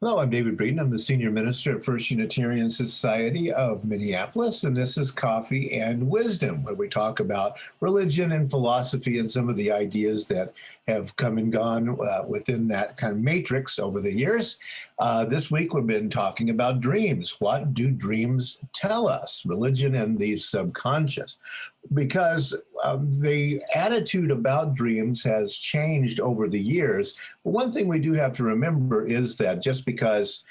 Hello, I'm David Breeden. I'm the Senior Minister at First Unitarian Society of Minneapolis, and this is Coffee and Wisdom, where we talk about religion and philosophy and some of the ideas that have come and gone within that kind of matrix over the years. This week, we've been talking about dreams. What do dreams tell us? Religion and the subconscious. Because the attitude about dreams has changed over the years. But one thing we do have to remember is that just because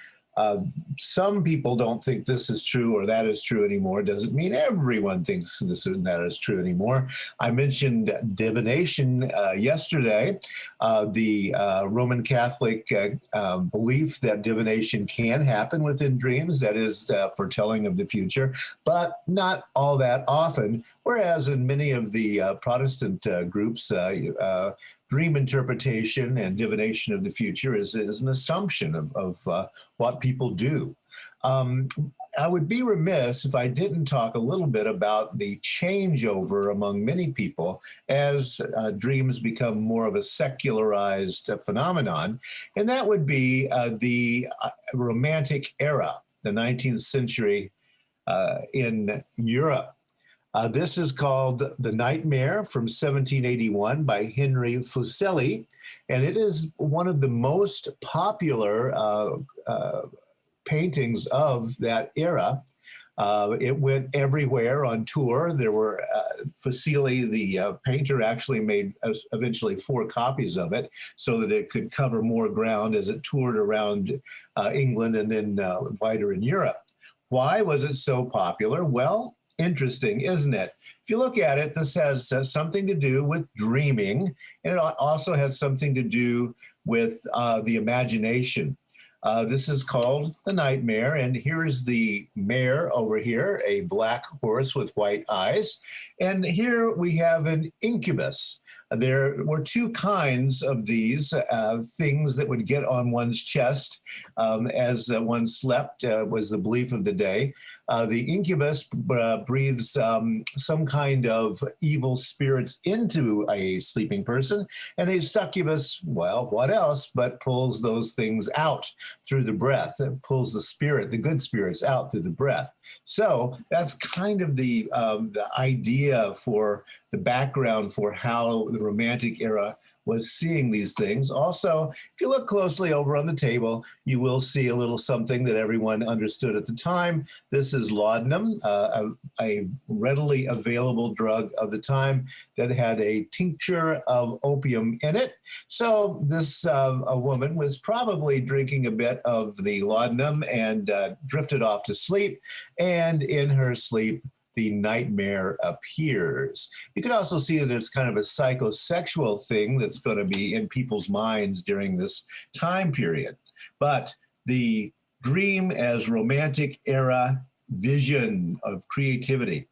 some people don't think this is true or that is true anymore doesn't mean everyone thinks this and that is true anymore. I mentioned divination yesterday, the Roman Catholic belief that divination can happen within dreams, that is foretelling of the future, but not all that often. Whereas in many of the Protestant groups, dream interpretation and divination of the future is an assumption of what people do. I would be remiss if I didn't talk a little bit about the changeover among many people as dreams become more of a secularized phenomenon, and that would be the Romantic era, the 19th century in Europe. This is called The Nightmare from 1781 by Henry Fuseli, and it is one of the most popular paintings of that era. It went everywhere on tour. There were, Fuseli, the painter, actually made eventually 4 copies of it so that it could cover more ground as it toured around England and then wider in Europe. Why was it so popular? Well, interesting, isn't it? If you look at it, this has something to do with dreaming, and it also has something to do with the imagination. This is called The Nightmare, and here's the mare over here, a black horse with white eyes. And here we have an incubus. There were 2 kinds of these things that would get on one's chest as one slept, was the belief of the day. The incubus breathes some kind of evil spirits into a sleeping person, and a succubus, well, what else, but pulls those things out through the breath. It pulls the spirit, the good spirits, out through the breath. So that's kind of the idea for the background for how the Romantic era was seeing these things. Also, if you look closely over on the table, you will see a little something that everyone understood at the time. This is laudanum, a readily available drug of the time that had a tincture of opium in it. So this a woman was probably drinking a bit of the laudanum and drifted off to sleep. And in her sleep, the nightmare appears. You can also see that it's kind of a psychosexual thing that's going to be in people's minds during this time period. But the dream as Romantic era vision of creativity.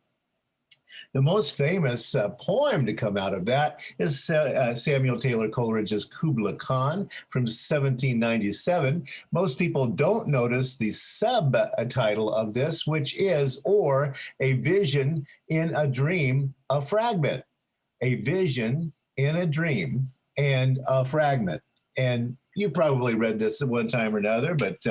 The most famous poem to come out of that is Samuel Taylor Coleridge's Kubla Khan from 1797. Most people don't notice the subtitle of this, which is, or a vision in a dream, a fragment. A vision in a dream and a fragment. And you probably read this at one time or another, but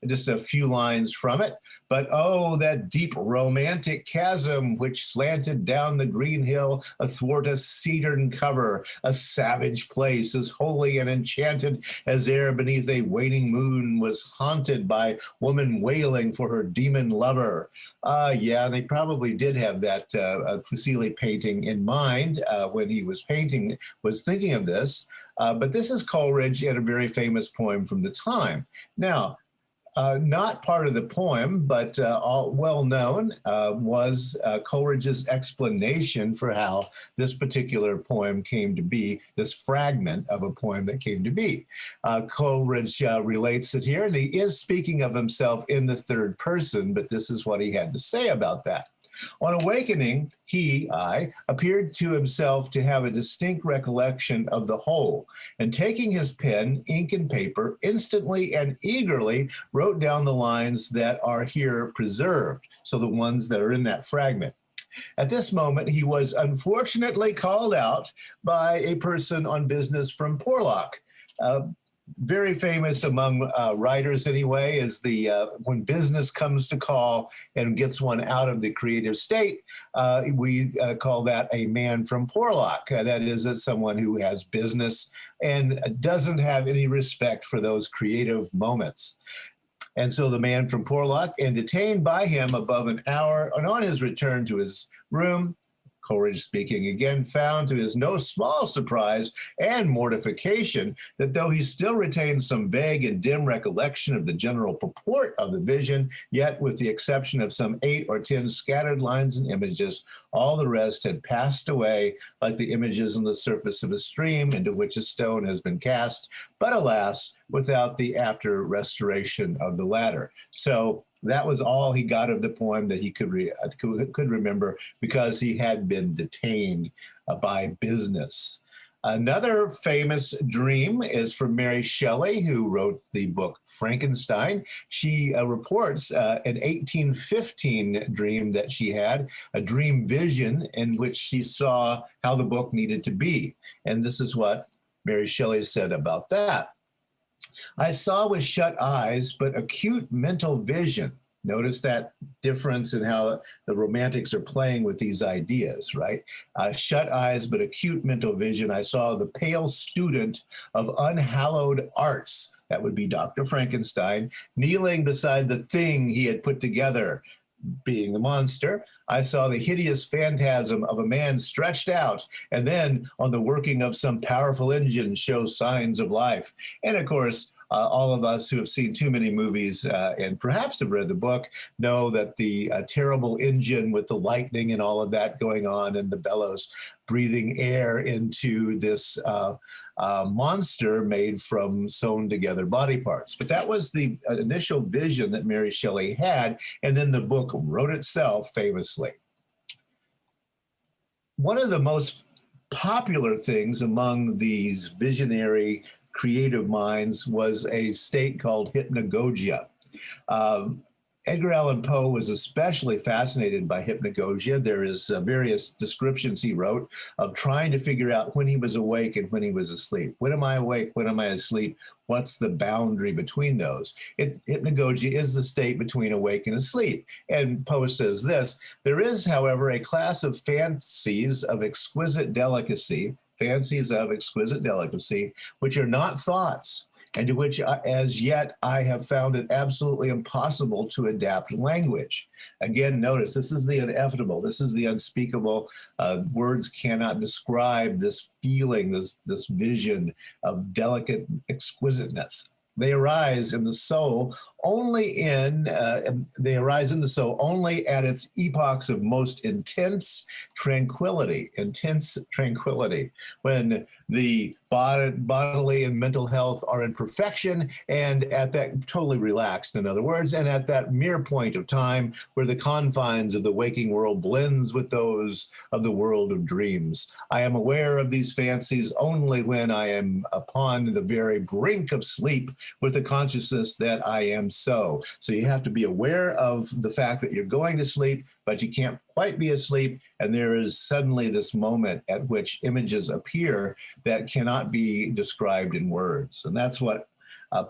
just a few lines from it. But oh, that deep romantic chasm which slanted down the green hill athwart a cedarn cover, a savage place as holy and enchanted as ere beneath a waning moon was haunted by woman wailing for her demon lover. Yeah, they probably did have that Fuseli painting in mind when he was thinking of this. But this is Coleridge in a very famous poem from the time. Now, not part of the poem, but well known was Coleridge's explanation for how this particular poem came to be, this fragment of a poem that came to be. Coleridge relates it here, and he is speaking of himself in the third person, but this is what he had to say about that. On awakening, I, appeared to himself to have a distinct recollection of the whole, and taking his pen, ink, and paper, instantly and eagerly wrote down the lines that are here preserved, so the ones that are in that fragment. At this moment, he was unfortunately called out by a person on business from Porlock. very famous among writers anyway, is the when business comes to call and gets one out of the creative state, we call that a man from Porlock. That is someone who has business and doesn't have any respect for those creative moments. And so the man from Porlock, and detained by him above an hour, and on his return to his room, Coleridge speaking again, found to his no small surprise and mortification that though he still retained some vague and dim recollection of the general purport of the vision, yet with the exception of some 8 or 10 scattered lines and images, all the rest had passed away like the images on the surface of a stream into which a stone has been cast, but alas, without the after restoration of the latter. So that was all he got of the poem that he could remember, because he had been detained by business. Another famous dream is from Mary Shelley, who wrote the book Frankenstein. She reports an 1815 dream that she had, a dream vision in which she saw how the book needed to be. And this is what Mary Shelley said about that. I saw with shut eyes, but acute mental vision. Notice that difference in how the romantics are playing with these ideas, right? Shut eyes, but acute mental vision. I saw the pale student of unhallowed arts, that would be Dr. Frankenstein, kneeling beside the thing he had put together, being the monster. I saw the hideous phantasm of a man stretched out, and then on the working of some powerful engine show signs of life. And of course, all of us who have seen too many movies and perhaps have read the book know that the terrible engine with the lightning and all of that going on, and the bellows breathing air into this monster made from sewn together body parts. But that was the initial vision that Mary Shelley had, and then the book wrote itself famously. One of the most popular things among these visionary creative minds was a state called hypnagogia. Edgar Allan Poe was especially fascinated by hypnagogia. There is various descriptions he wrote of trying to figure out when he was awake and when he was asleep. When am I awake? When am I asleep? What's the boundary between those? Hypnagogia is the state between awake and asleep. And Poe says this: there is, however, a class of fancies of exquisite delicacy, which are not thoughts, and to which as yet I have found it absolutely impossible to adapt language. Again, notice this is the ineffable, this is the unspeakable. Words cannot describe this feeling, this vision of delicate exquisiteness. They arise in the soul only at its epochs of most intense tranquility, when the bodily and mental health are in perfection, and at that totally relaxed, in other words, and at that mere point of time where the confines of the waking world blends with those of the world of dreams. I am aware of these fancies only when I am upon the very brink of sleep with the consciousness that I am so. So you have to be aware of the fact that you're going to sleep, but you can't quite be asleep. And there is suddenly this moment at which images appear that cannot be described in words. And that's what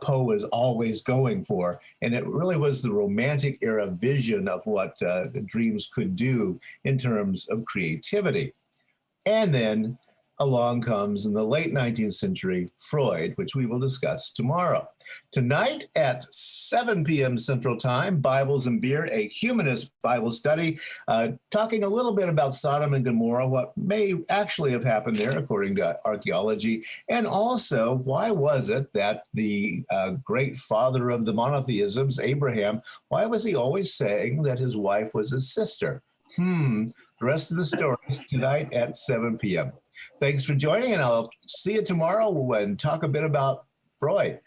Poe was always going for. And it really was the Romantic era vision of what the dreams could do in terms of creativity. And then along comes, in the late 19th century, Freud, which we will discuss tomorrow. Tonight at 7 p.m. Central Time, Bibles and Beer, a humanist Bible study, talking a little bit about Sodom and Gomorrah, what may actually have happened there according to archaeology, and also why was it that the great father of the monotheisms, Abraham, why was he always saying that his wife was his sister? The rest of the stories tonight at 7 p.m. Thanks for joining, and I'll see you tomorrow and talk a bit about Freud.